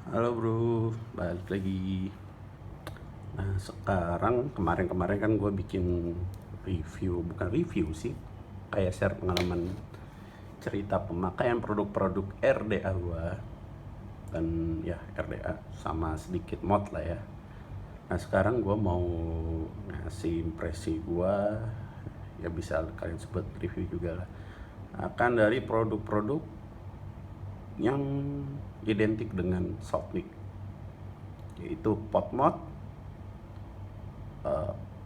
Halo bro, balik lagi. Nah sekarang kemarin-kemarin kan gue bikin review, bukan review sih, kayak share pengalaman cerita pemakaian produk-produk RDA gue. Dan ya RDA sama sedikit mod lah ya. Nah sekarang gue mau ngasih impresi gue, ya bisa kalian sebut review juga lah, akan dari produk-produk yang identik dengan Softnik, yaitu PodMod,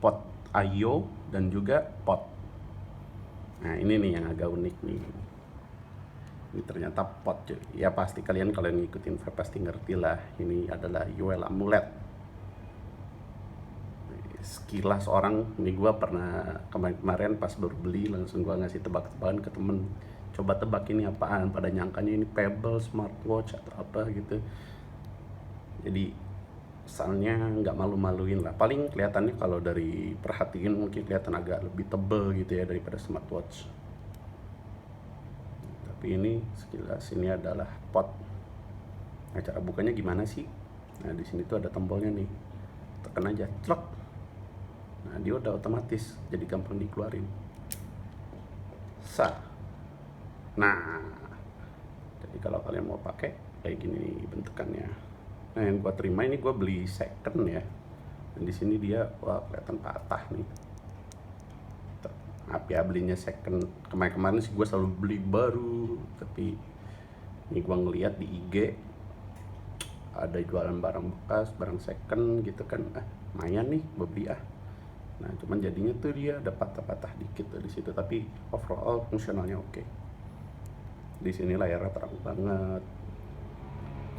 pot IO, dan juga pot. Nah ini nih yang agak unik nih. Ini ternyata pot cuy. Ya pasti kalian kalau yang ngikutin pasti ngerti lah. Ini adalah UL Amulet. Sekilas orang, ini gue pernah kemarin pas baru beli langsung gue ngasih tebak-tebakan ke temen. Coba tebak ini apaan, pada nyangkanya ini Pebble, smartwatch atau apa gitu. Jadi soalnya nggak malu-maluin lah, paling kelihatannya kalau dari perhatiin mungkin kelihatan agak lebih tebel gitu ya daripada smartwatch, tapi ini sekilas ini adalah pot. Nah cara bukanya gimana sih? Nah di sini tuh ada tombolnya nih, tekan aja clok. Nah dia udah otomatis jadi gampang dikeluarin, sah. Nah jadi kalau kalian mau pakai kayak gini bentukannya. Nah yang gua terima ini gua beli second ya, dan di sini dia wah kelihatan patah nih. Maaf ya belinya second, kemarin-kemarin sih gue selalu beli baru, tapi ini gue ngeliat di IG ada jualan barang bekas, barang second gitu kan, lumayan nih gue beli ah. Nah cuman jadinya tuh dia ada patah-patah dikit di situ, tapi overall fungsionalnya oke. Di sini layarnya terang banget,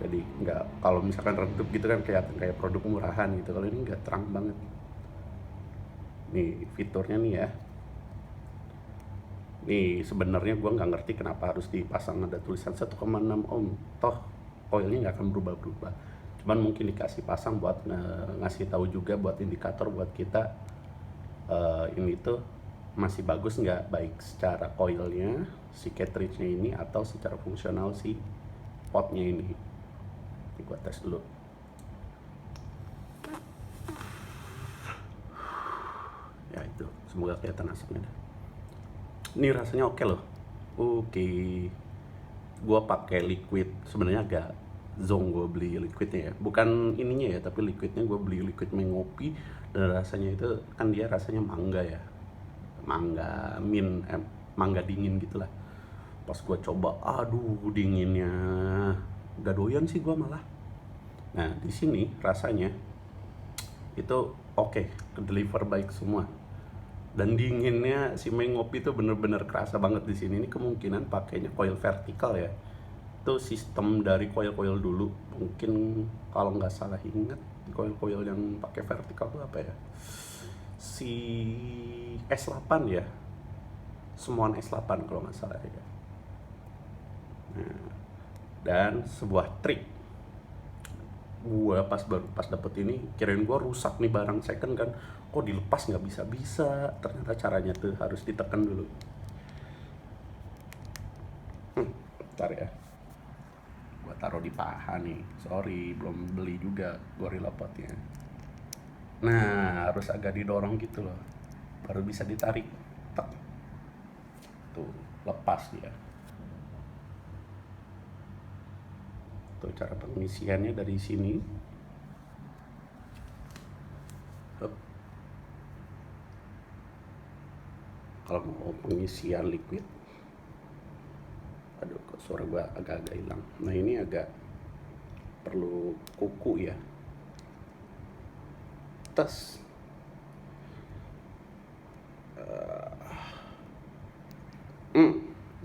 jadi nggak, kalau misalkan redup gitu kan kelihatan kayak produk murahan gitu, kalau ini nggak, terang banget. Nih fiturnya nih ya. Nih sebenarnya gue nggak ngerti kenapa harus dipasang ada tulisan 1,6 ohm. Toh coilnya nggak akan berubah-berubah. Cuman mungkin dikasih pasang buat ngasih tahu juga, buat indikator buat kita, ini tuh masih bagus nggak, baik secara coilnya, si cartridge-nya ini, atau secara fungsional si potnya ini. Ini gue tes dulu. Ya itu, semoga kelihatan asapnya. Ini rasanya oke loh. Oke. Gue pakai liquid, sebenarnya agak zong gue beli liquidnya ya, bukan ininya ya, tapi liquidnya gue beli liquid mengopi. Dan rasanya itu kan dia rasanya mangga ya, mangga min, mangga dingin gitulah. Pas gue coba, aduh dinginnya, gak doyan sih gue malah. Nah di sini rasanya itu oke, ke deliver baik semua. Dan dinginnya si mengopi itu bener-bener kerasa banget di sini. Ini kemungkinan pakainya coil vertikal ya. Itu sistem dari coil-coil dulu. Mungkin kalau nggak salah ingat, coil-coil yang pakai vertikal itu apa ya? Si S8 ya. Semuaan S8 kalau nggak salah ya. Nah, dan sebuah trik, gue pas dapet ini kirain gue rusak nih barang second kan, kok dilepas nggak bisa, ternyata caranya tuh harus ditekan dulu. Bentar ya, gue taruh di paha nih, sorry belum beli juga Gorilla Potnya. Nah harus agak didorong gitu loh, baru bisa ditarik. Tek. Tuh lepas dia. Tuh cara pengisiannya dari sini. Hup. Kalau mau pengisian liquid, aduh kok suara gue agak-agak hilang. Nah ini agak perlu kuku ya. Tes.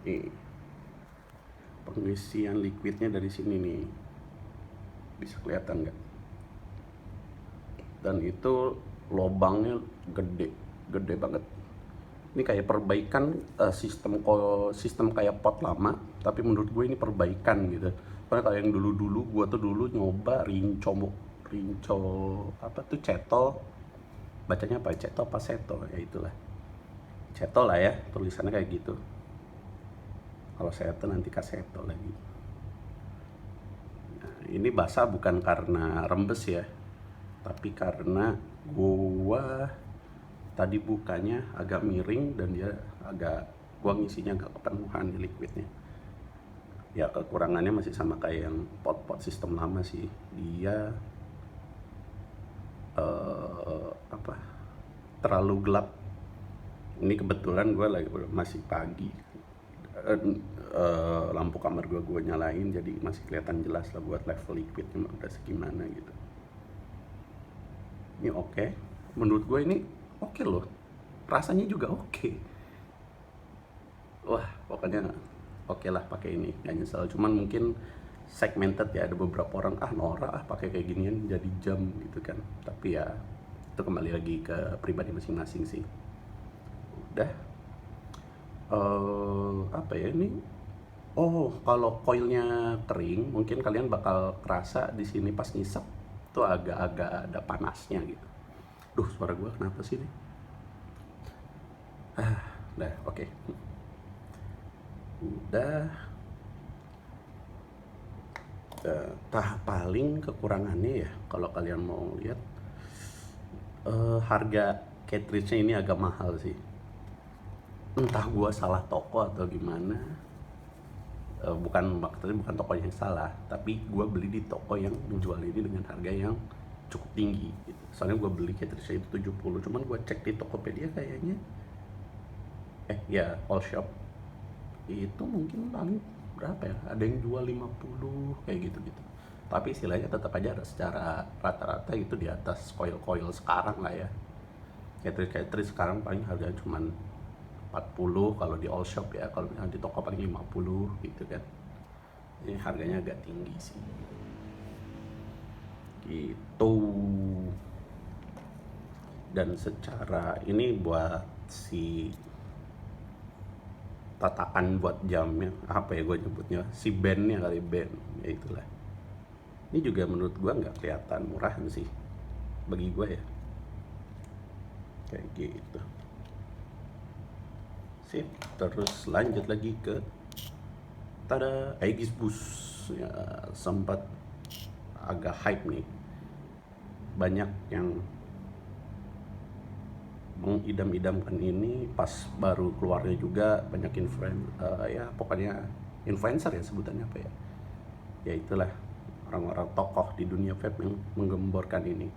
Nih pengisian liquidnya dari sini nih, bisa kelihatan nggak? Dan itu lobangnya gede, gede banget. Ini kayak perbaikan, sistem kayak pot lama, tapi menurut gue ini perbaikan gitu. Karena kalau yang dulu-dulu, gue tuh dulu nyoba rinco, rinco apa tuh, cetol, bacanya apa, cetol apa seto ya, itulah cetol lah ya, tulisannya kayak gitu. Kalau seto nanti kaseto lagi. Nah ini basah bukan karena rembes ya, tapi karena gua tadi bukanya agak miring dan dia gua ngisinya agak kepenuhan di liquidnya. Ya kekurangannya masih sama kayak yang pot-pot sistem lama sih, dia apa, terlalu gelap. Ini kebetulan gue lagi masih pagi, lampu kamar gue nyalain, jadi masih kelihatan jelas lah buat level liquidnya udah segimana gitu. Ini oke. Menurut gue ini oke loh, rasanya juga oke. Wah pokoknya oke lah pakai ini, nggak nyesel. Cuman mungkin segmented ya, ada beberapa orang norak pakai kayak ginian jadi jam gitu kan, tapi ya itu kembali lagi ke pribadi masing-masing sih. Udah. Apa ya ini, kalau koilnya kering mungkin kalian bakal kerasa di sini pas ngisep tuh agak-agak ada panasnya gitu. Duh, suara gue kenapa sih nih? Udah oke. Udah. Paling kekurangannya ya kalau kalian mau lihat, harga cartridge-nya ini agak mahal sih. Entah gua salah toko atau gimana. Maksudnya bukan toko yang salah, tapi gua beli di toko yang menjual ini dengan harga yang cukup tinggi gitu. Soalnya gua beli cartridge itu 70, cuman gua cek di Tokopedia kayaknya ya all shop itu mungkin paling berapa ya, ada yang jual 50 kayak gitu-gitu. Tapi istilahnya tetap aja ada secara rata-rata itu di atas coil sekarang lah ya. Cartridge sekarang paling harganya cuman 40 kalau di all shop ya, kalau di toko paling 50 gitu kan. Ini harganya agak tinggi sih gitu. Dan secara ini buat si tatakan buat jamnya, apa ya gue nyebutnya, si bandnya kali, band ya itulah. Ini juga menurut gue nggak kelihatan murahan sih bagi gue ya, kayak gitu. Sip, terus lanjut lagi ke tada Aegis Boost ya, sempat agak hype nih, banyak yang mengidam-idamkan ini pas baru keluarnya juga, banyak ya pokoknya influencer ya sebutannya apa ya, ya itulah orang-orang tokoh di dunia vape yang menggemborkan ini.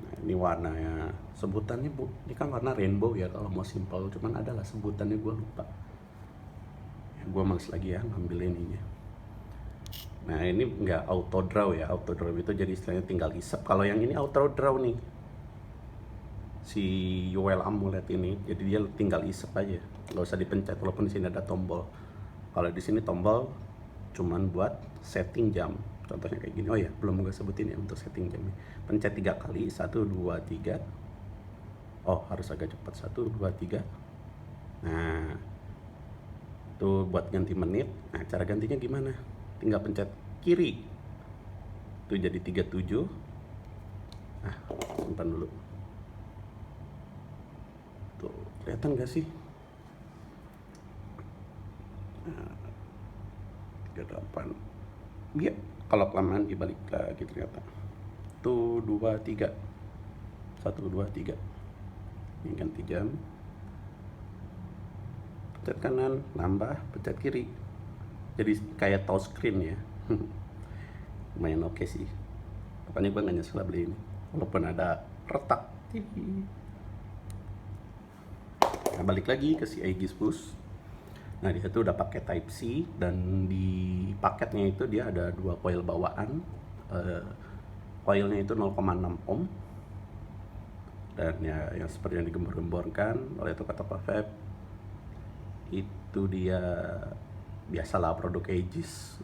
Nah, ini warnanya sebutannya ini kan warna rainbow ya kalau mau simple, cuman adalah sebutannya gue lupa ya, gue males lagi ya ngambil ininya. Nah ini nggak auto draw ya, auto draw itu jadi istilahnya tinggal isep. Kalau yang ini auto draw nih, si UL Amulet ini, jadi dia tinggal isep aja, nggak usah dipencet walaupun di sini ada tombol. Kalau di sini tombol cuman buat setting jam, contohnya kayak gini. Oh ya belum gue sebutin ya untuk setting jamnya, pencet 3 kali, 1 2 3. Oh harus agak cepat, 1 2 3. Nah itu buat ganti menit. Nah cara gantinya gimana, tinggal pencet kiri itu jadi 37. Nah simpan dulu tuh, kelihatan gak sih? Nah, 38 ya, kalau kelamaan dibalik lagi ternyata tuh 2 3 1 2 3. Ini ganti jam, pencet kanan nambah, pencet kiri, jadi kayak touchscreen ya. Lumayan oke sih, pokoknya gue gak nyesel beli ini walaupun ada retak. Nah balik lagi ke si Aegis Boost. Nah dia tuh udah pakai Type C, dan di paketnya itu dia ada 2 coil bawaan. Coilnya itu 0,6 ohm, dan ya yang seperti yang digembor-gemborkan oleh Tokopedia Vape itu dia biasalah produk Aegis.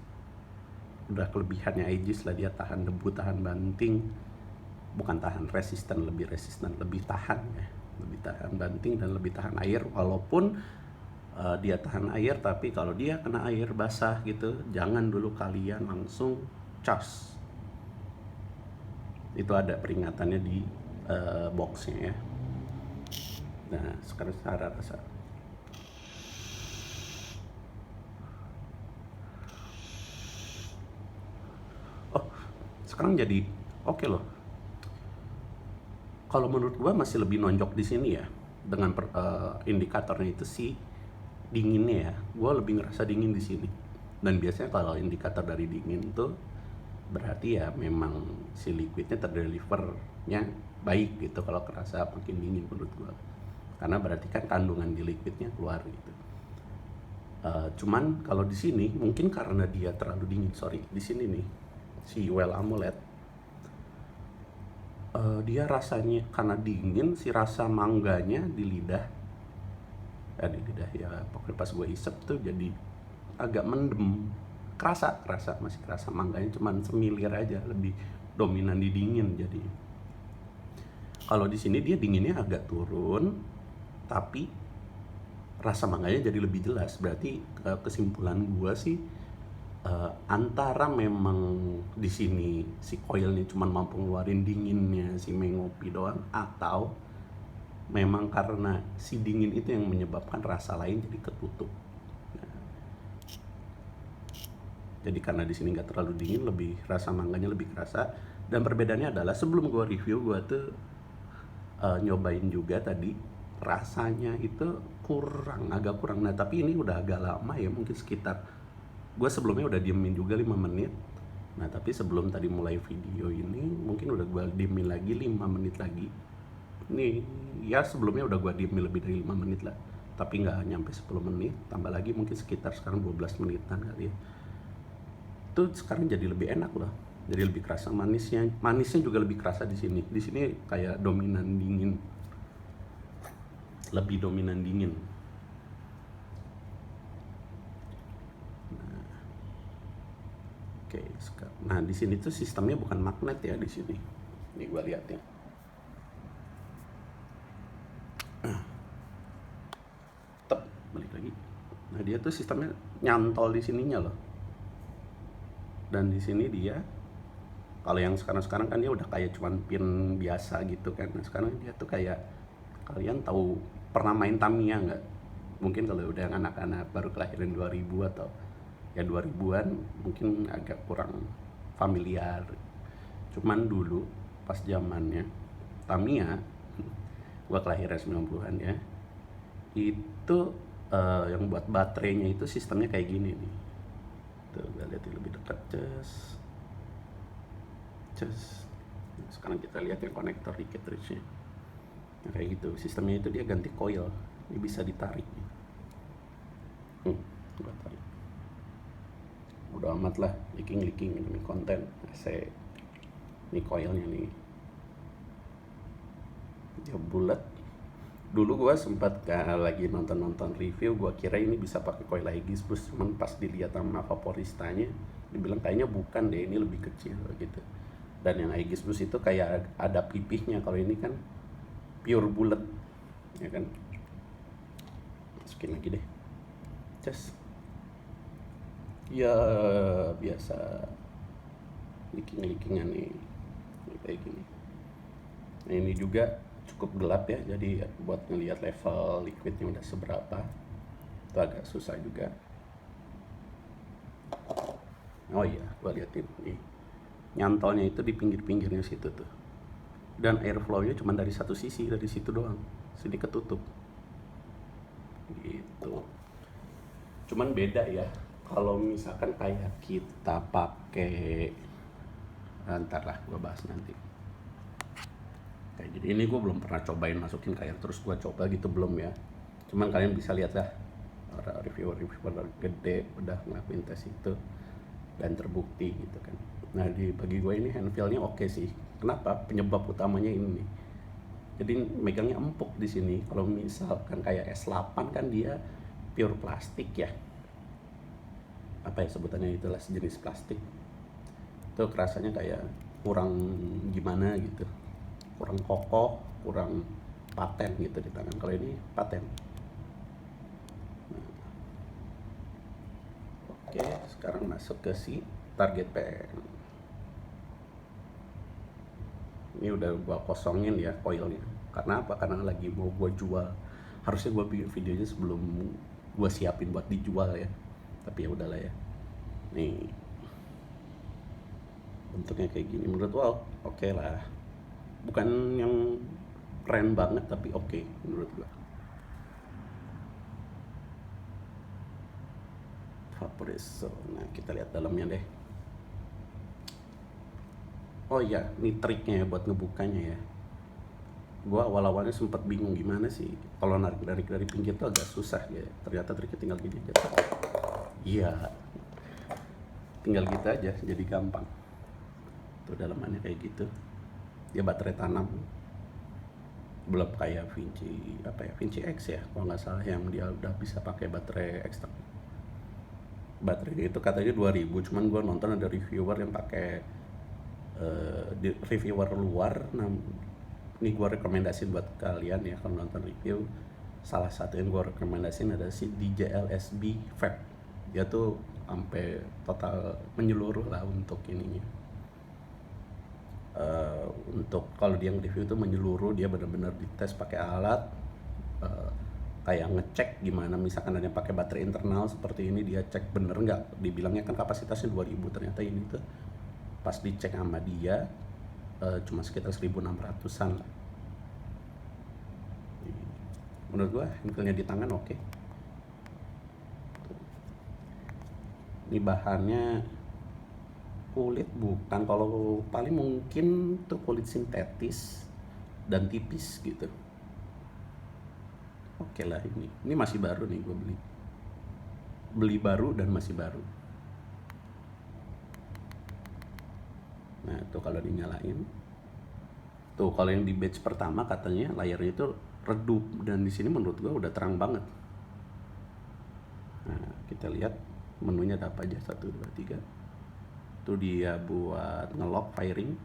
Udah kelebihannya Aegis lah, dia tahan debu, tahan banting, bukan tahan resisten, lebih resisten, lebih tahan ya, lebih tahan banting dan lebih tahan air. Walaupun dia tahan air, tapi kalau dia kena air basah gitu, jangan dulu kalian langsung cas. Itu ada peringatannya di boxnya ya. Nah sekarang cara rasa. Oh, sekarang jadi oke loh. Kalau menurut gua masih lebih nonjok di sini ya, dengan indikatornya itu si dinginnya ya. Gua lebih ngerasa dingin di sini. Dan biasanya kalau indikator dari dingin tuh berarti ya memang si liquidnya terdelivernya baik gitu, kalau kerasa makin dingin menurut gua. Karena berarti kan kandungan di liquidnya keluar gitu. Cuman kalau di sini mungkin karena dia terlalu dingin, sorry, di sini nih si well amulet, dia rasanya karena dingin, si rasa mangganya di lidah, ya pokoknya pas gue isep tuh jadi agak mendem, masih kerasa mangganya, cuman semilir aja, lebih dominan di dingin. Jadi kalau di sini dia dinginnya agak turun, tapi rasa mangganya jadi lebih jelas. Berarti kesimpulan gua sih, antara memang di sini si coilnya cuma mampu ngeluarin dinginnya si mengopi doang, atau memang karena si dingin itu yang menyebabkan rasa lain jadi ketutup. Nah, jadi karena di sini nggak terlalu dingin, lebih rasa mangganya lebih kerasa. Dan perbedaannya adalah sebelum gua review, gua tuh nyobain juga tadi, rasanya itu agak kurang. Nah tapi ini udah agak lama ya, mungkin sekitar, gue sebelumnya udah diemin juga 5 menit. Nah tapi sebelum tadi mulai video ini mungkin udah gue diemin lagi 5 menit lagi. Ini ya sebelumnya udah gue diemin lebih dari 5 menit lah, tapi nggak nyampe 10 menit, tambah lagi mungkin sekitar sekarang 12 menitan kali ya. Itu sekarang jadi lebih enak loh, jadi lebih kerasa manisnya juga lebih kerasa di sini. Di sini kayak dominan dingin, lebih dominan dingin. Nah, oke, nah di sini tuh sistemnya bukan magnet ya di sini. Ini gue lihat ya. Tep, balik lagi. Nah dia tuh sistemnya nyantol di sininya loh. Dan di sini dia, kalau yang sekarang kan dia udah kayak cuman pin biasa gitu kan. Nah sekarang dia tuh kayak, kalian tahu pernah main Tamiya nggak? Mungkin kalau udah yang anak-anak baru kelahiran 2000 atau ya 2000-an mungkin agak kurang familiar. Cuman dulu pas zamannya Tamiya, gua kelahiran 90-an ya, itu yang buat baterainya itu sistemnya kayak gini nih. Tuh, gue lihat lebih dekat, sekarang kita lihat yang konektor di cartridge-nya. Nah, kayak gitu sistemnya itu, dia ganti coil, ini bisa ditarik. Gua tarik, udah amat lah, leaking ini konten AC. Ini coilnya nih, dia bulat. Dulu gue sempat lagi nonton review, gue kira ini bisa pakai coil Aegis Boost, cuman pas dilihat sama vaporistanya dibilang kayaknya bukan deh, ini lebih kecil gitu. Dan yang Aegis Boost itu kayak ada pipihnya, kalau ini kan pure bulat ya kan. Masukin lagi deh, ya biasa leakingan nih kayak gini. Nah ini juga cukup gelap ya, jadi buat ngelihat level liquidnya udah seberapa itu agak susah juga. Oh iya, gua liatin nih, nyantolnya itu di pinggirnya situ tuh, dan airflow-nya cuma dari satu sisi, dari situ doang, sini ketutup gitu. Cuman beda ya kalau misalkan kayak kita pakai, ntar lah gua bahas nanti. Kayak jadi ini gue belum pernah cobain masukin kayak terus gue coba gitu, belum ya. Cuman kalian bisa lihat lah, reviewer gede udah ngelakuin tes itu dan terbukti gitu kan. Nah bagi gue ini handfeel-nya oke sih. Kenapa? Penyebab utamanya ini nih. Jadi megangnya empuk di sini. Kalau misalkan kayak S8 kan dia pure plastik ya. Apa ya sebutannya, itulah sejenis plastik. Itu kerasanya kayak kurang gimana gitu, kurang kokoh, kurang paten gitu di tangan. Kalau ini paten. Nah, oke, sekarang masuk ke si target pen. Ini udah gua kosongin ya coilnya. Karena apa? Karena lagi mau gua jual. Harusnya gua bikin videonya sebelum gua siapin buat dijual ya. Tapi ya udahlah ya. Nih. bentuknya kayak gini. Menurut gua oke lah, bukan yang keren banget tapi oke menurut gua. Vaporesso. Nah, kita lihat dalamnya deh. Oh iya, ini triknya ya buat ngebukanya ya. Gua awal-awalnya sempat bingung gimana sih kalau narik dari pinggir tuh agak susah ya. Ternyata triknya tinggal gini aja. Iya, tinggal gitu aja, jadi gampang. Tuh dalamannya kayak gitu. Dia baterai tanam. Belum kayak Vinci X ya, kalau nggak salah, yang dia udah bisa pakai baterai ekstra. Baterainya itu katanya 2000, cuman gue nonton ada reviewer yang pakai reviewer luar. Nah, ini gue rekomendasiin buat kalian ya kalau nonton review. Salah satu yang gue rekomendasiin ada si DJI-LSB Vape. Dia tuh sampai total menyeluruh lah untuk ininya. Untuk kalau dia nge-review itu menyeluruh, dia benar-benar dites pakai alat, kayak ngecek gimana misalkan ada yang pakai baterai internal seperti ini, dia cek bener nggak, dibilangnya kan kapasitasnya 2000, ternyata ini tuh pas dicek sama dia cuma sekitar 1600-an lah. Menurut gua handle-nya di tangan oke. Ini bahannya kulit bukan, kalau paling mungkin tuh kulit sintetis dan tipis gitu. Oke lah, ini masih baru nih, gue beli baru dan masih baru. Nah tuh kalau dinyalain tuh, kalau yang di batch pertama katanya layarnya itu redup, dan di sini menurut gue udah terang banget. Nah kita lihat menunya ada apa aja, 1, 2, 3. Itu dia buat ngelock firing,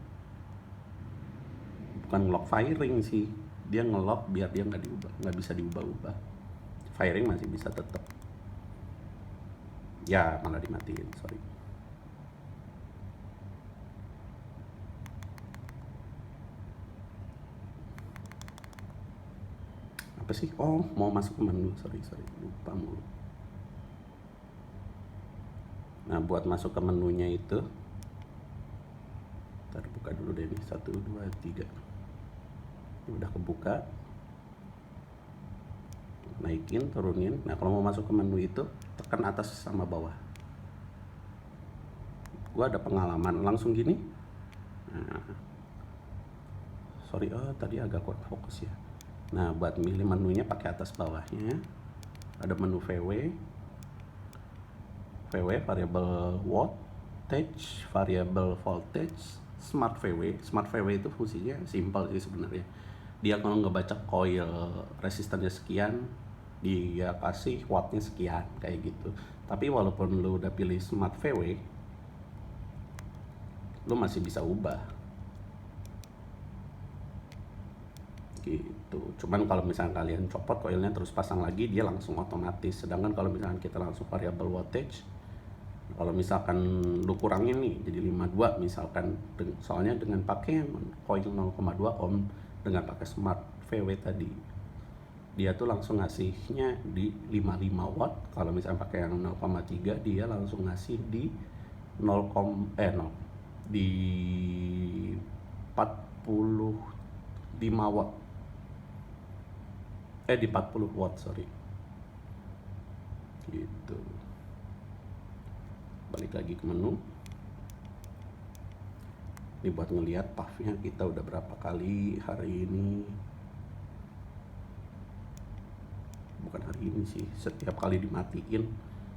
bukan ngelock firing sih, dia ngelock biar dia nggak bisa diubah-ubah. Firing masih bisa tetap. Ya malah dimatiin, sorry. Apa sih? Oh, mau masuk ke menu, sorry lupa mulu. Nah buat masuk ke menunya itu, ntar buka dulu deh nih, 1, 2, 3. Ini udah kebuka, naikin, turunin. Nah kalau mau masuk ke menu itu tekan atas sama bawah. Gua ada pengalaman langsung gini. Nah, sorry, tadi agak kurang fokus ya. Nah buat milih menunya pakai atas bawahnya, ada menu VW, variable wattage, variable voltage, smart VW. Smart VW itu fungsinya simpel sih sebenarnya. Dia kalau ngebaca coil resistannya sekian, dia kasih wattnya sekian kayak gitu. Tapi walaupun lu udah pilih smart VW, lu masih bisa ubah gitu. Cuman kalau misalnya kalian copot coilnya terus pasang lagi, dia langsung otomatis. Sedangkan kalau misalnya kita langsung variable wattage, kalau misalkan lu kurangin nih jadi 52 misalkan, soalnya dengan pakai coil 0,2 ohm dengan pakai smart VW tadi, dia tuh langsung ngasihnya di 55 watt. Kalau misalnya pakai yang 0,3, dia langsung ngasih di 0, di 45 watt. Di 40 watt, sorry. Gitu. Balik lagi ke menu. Ini buat ngelihat puffnya kita udah berapa kali hari ini. Bukan hari ini sih, setiap kali dimatiin,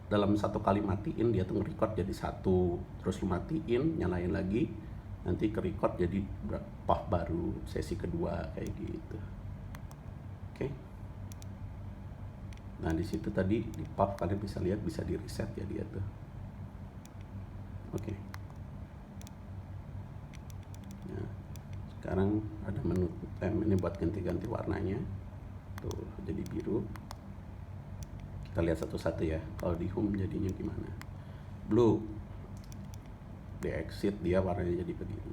dalam satu kali matiin dia tuh nge-record jadi 1, terus lu matiin, nyalain lagi, nanti ke-record jadi puff baru sesi kedua kayak gitu. Oke. Nah di situ tadi di puff kalian bisa lihat, bisa di reset ya dia tuh. Oke. Nah, sekarang ada menu ini buat ganti-ganti warnanya. Tuh jadi biru. Kita lihat satu-satu ya. Kalau di home jadinya gimana? Blue. Di exit dia warnanya jadi begini.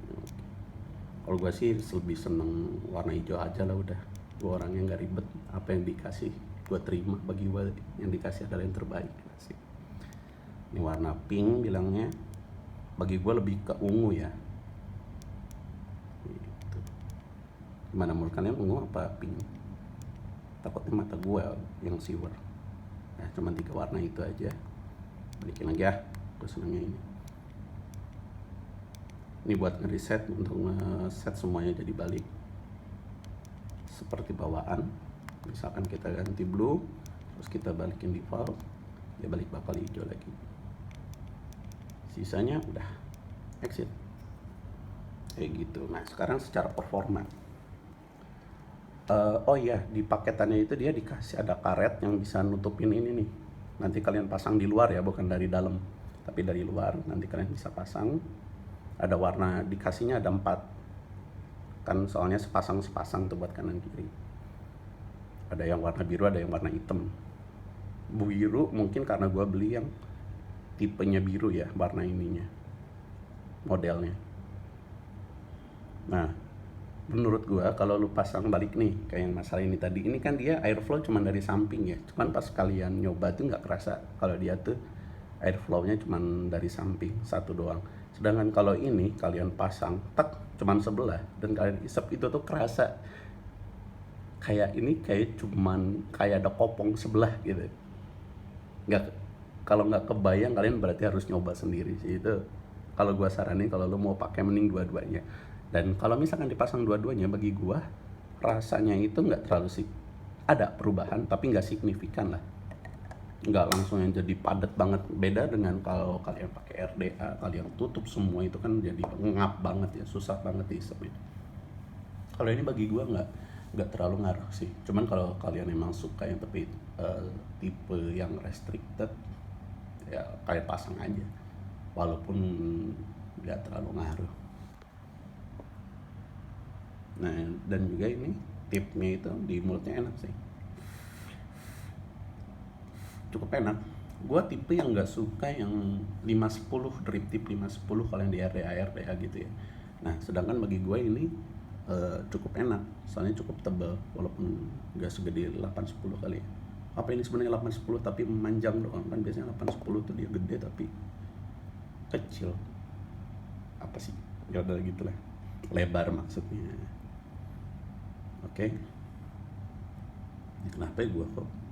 Kalau gue sih lebih seneng warna hijau aja lah udah. Gue orangnya nggak ribet. Apa yang dikasih gue terima, bagi gue yang dikasih adalah yang terbaik. Ini warna pink bilangnya. Bagi gue lebih ke ungu ya. Gimana menurut kalian, ungu apa pink? Takutnya mata gue yang siwer. Nah, cuman 3 warna itu aja. Balikin lagi ya, gue senengnya ini. Ini buat nge-reset, untuk nge-set semuanya jadi balik seperti bawaan. Misalkan kita ganti blue, terus kita balikin default, dia balik bakal hijau lagi. Sisanya udah exit kayak gitu. Nah, sekarang secara performa, oh iya, di paketannya itu dia dikasih ada karet yang bisa nutupin ini nih. Nanti kalian pasang di luar ya, bukan dari dalam, tapi dari luar. Nanti kalian bisa pasang. Ada warna, dikasihnya ada 4 kan, soalnya sepasang tuh buat kanan kiri. Ada yang warna biru, ada yang warna hitam. Biru mungkin karena gue beli yang tipenya biru ya, warna ininya, modelnya. Nah, menurut gue kalau lu pasang balik nih kayak yang masalah ini tadi, ini kan dia airflow cuma dari samping ya, cuman pas kalian nyoba tuh nggak kerasa kalau dia tuh airflow-nya cuma dari samping satu doang. Sedangkan kalau ini kalian pasang tek cuman sebelah dan kalian isep, itu tuh kerasa kayak ini, kayak cuman kayak ada kopong sebelah gitu. Nggak, kalau nggak kebayang kalian berarti harus nyoba sendiri sih. Itu kalau gua saranin, kalau lu mau pakai mending dua-duanya. Dan kalau misalkan dipasang dua-duanya, bagi gua rasanya itu nggak terlalu sih, ada perubahan tapi nggak signifikan lah, nggak langsung yang jadi padat banget. Beda dengan kalau kalian pakai RDA, kalian tutup semua itu kan jadi ngap banget ya, susah banget diisepnya. Kalau ini bagi gua nggak terlalu ngaruh sih. Cuman kalau kalian emang suka yang tipe yang restricted ya, kalian pasang aja walaupun nggak terlalu ngaruh. Nah, dan juga ini tipnya itu di mulutnya enak sih, cukup enak. Gue tipe yang nggak suka yang 510 drip tip 510 kalau yang di RDA gitu ya. Nah, sedangkan bagi gue ini cukup enak, soalnya cukup tebal walaupun nggak segede 810 kali ya. Apa ini sebenarnya 810 tapi memanjang doang, kan biasanya 810 tuh dia gede tapi kecil. Apa sih? Ya udah gitulah. Lebar maksudnya. Oke. Kenapa ya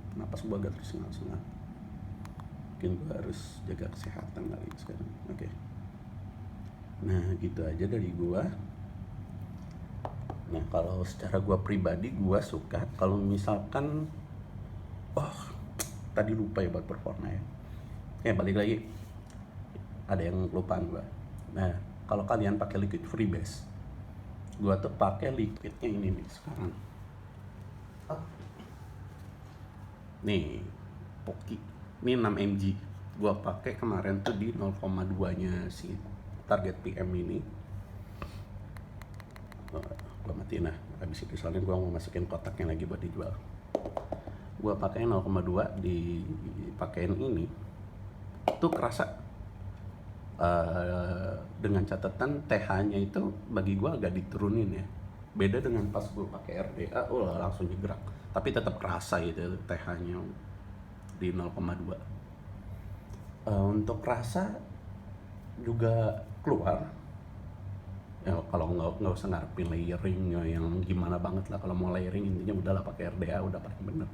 kenapa gue agak terus sengal-sengal? Mungkin gue harus jaga kesehatan kali sekarang. Oke. Nah, gitu aja dari gue. Nah, kalau secara gue pribadi, gue suka kalau misalkan, tadi lupa ya buat performa ya. Balik lagi, ada yang kelupaan gue. Nah, kalau kalian pakai liquid freebase, gue tuh pakai liquidnya ini nih sekarang. Nih, Pocky. Ini 6 mg. Gue pakai kemarin tuh di 0,2-nya si target PM ini. Gue matiin lah. Habis itu soalnya gue mau masukin kotaknya lagi buat dijual. Gue pakai 0,2 dipakein ini. Tuh kerasa. Dengan catatan TH-nya itu bagi gue agak diturunin ya. Beda dengan pas gue pakai RDA, langsung digerak. Tapi tetap kerasa gitu TH-nya di 0,2. Untuk rasa juga keluar. Ya kalau nggak usah ngarepin layering yang gimana banget lah. Kalau mau layering intinya udahlah pakai RDA udah paling bener.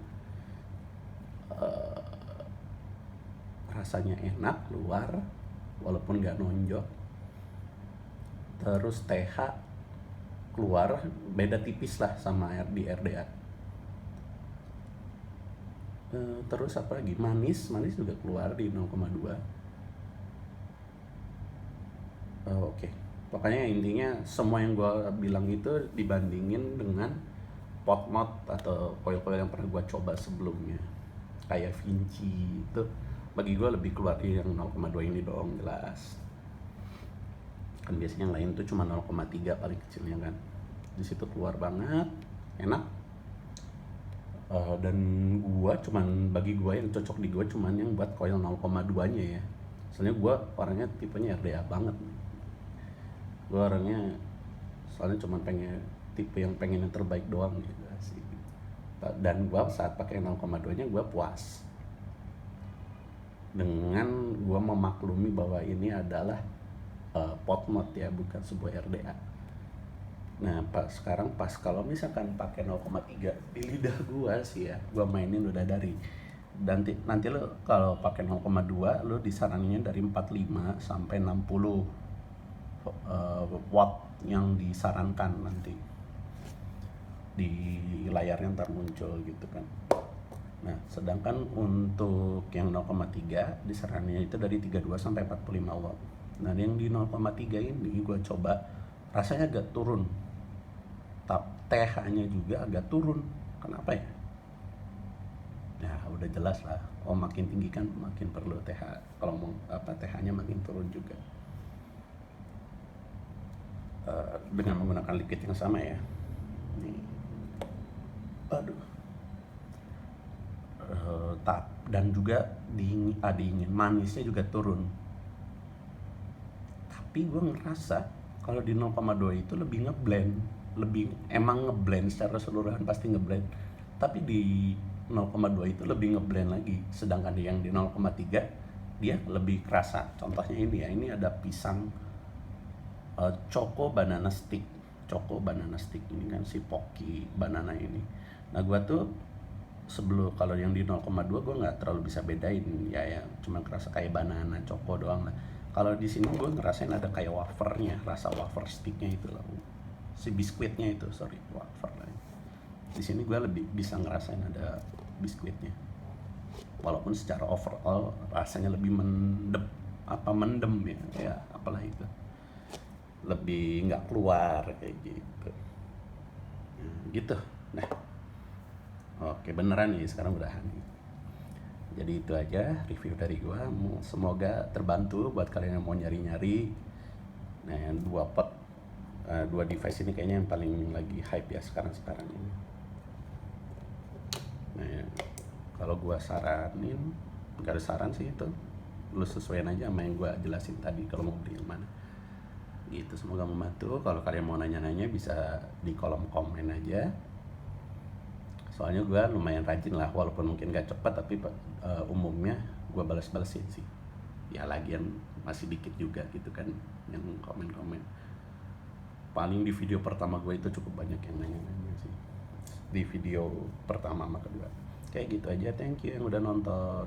Rasanya enak, keluar walaupun nggak nonjok. Terus TH keluar beda tipis lah sama di RDA. Terus apa lagi, manis juga keluar di 0,2. Oke. Pokoknya intinya semua yang gue bilang itu dibandingin dengan pot mod atau coil-coil yang pernah gue coba sebelumnya, kayak Vinci itu, bagi gue lebih keluar di yang 0,2 ini dong, jelas. Kan biasanya yang lain tuh cuma 0,3 paling kecilnya kan. Di situ keluar banget, enak. Dan bagi gua yang cocok di gua cuman yang buat coil 0,2-nya ya. Soalnya gua orangnya tipenya RDA banget. Gua orangnya soalnya cuman tipe yang pengen yang terbaik doang gitu sih. Dan gua saat pakai 0,2-nya gua puas. Dengan gua memaklumi bahwa ini adalah pot mod ya, bukan sebuah RDA. Nah, sekarang pas kalau misalkan pakai 0,3 di lidah gua sih ya, gua mainin udah dari nanti lo kalau pakai 0,2 lo disaraninnya dari 45 sampai 60 watt yang disarankan nanti di layarnya ntar muncul gitu kan. Nah, sedangkan untuk yang 0,3 disaraninnya itu dari 32 sampai 45 watt. Nah, yang di 0,3 ini gue coba rasanya agak turun. TH-nya juga agak turun. Kenapa ya? Ya udah jelas lah. Oh, makin tinggi kan makin perlu TH. Kalau mau TH-nya makin turun juga. Dengan menggunakan liquid yang sama ya. Nih. Aduh. Dan juga dingin manisnya juga turun. Tapi gue ngerasa kalau di 0,2 itu lebih emang ngeblend secara keseluruhan, pasti ngeblend, tapi di 0,2 itu lebih ngeblend lagi. Sedangkan yang di 0,3 dia lebih kerasa. Contohnya ini ada pisang choco banana stick ini kan si Pocky banana ini. Nah, gue tuh sebelum kalau yang di 0,2 gue nggak terlalu bisa bedain ya, cuma kerasa kayak banana choco doang lah. Kalau di sini gue ngerasain ada kayak wafernya, rasa wafer sticknya itu loh, si biskuitnya itu, wafer lah. Di sini gue lebih bisa ngerasain ada biskuitnya, walaupun secara overall rasanya lebih mendem ya apalah itu, lebih nggak keluar kayak gitu. Gitu. Nah, oke, beneran nih sekarang udahan nih. Jadi itu aja review dari gua. Semoga terbantu buat kalian yang mau nyari-nyari. Nah, yang dua device ini kayaknya yang paling lagi hype ya sekarang ini. Nah, kalau gua saranin, gak ada saran sih itu. Lu sesuaiin aja sama yang gua jelasin tadi kalau mau beli yang mana. Gitu, semoga membantu. Kalau kalian mau nanya-nanya bisa di kolom komen aja. Soalnya gue lumayan rajin lah, walaupun mungkin gak cepat, tapi umumnya gue balas-balesin sih. Ya lagian masih dikit juga gitu kan yang komen-komen. Paling di video pertama gue itu cukup banyak yang nanya-nanya sih, di video pertama sama kedua. Kayak gitu aja, thank you yang udah nonton.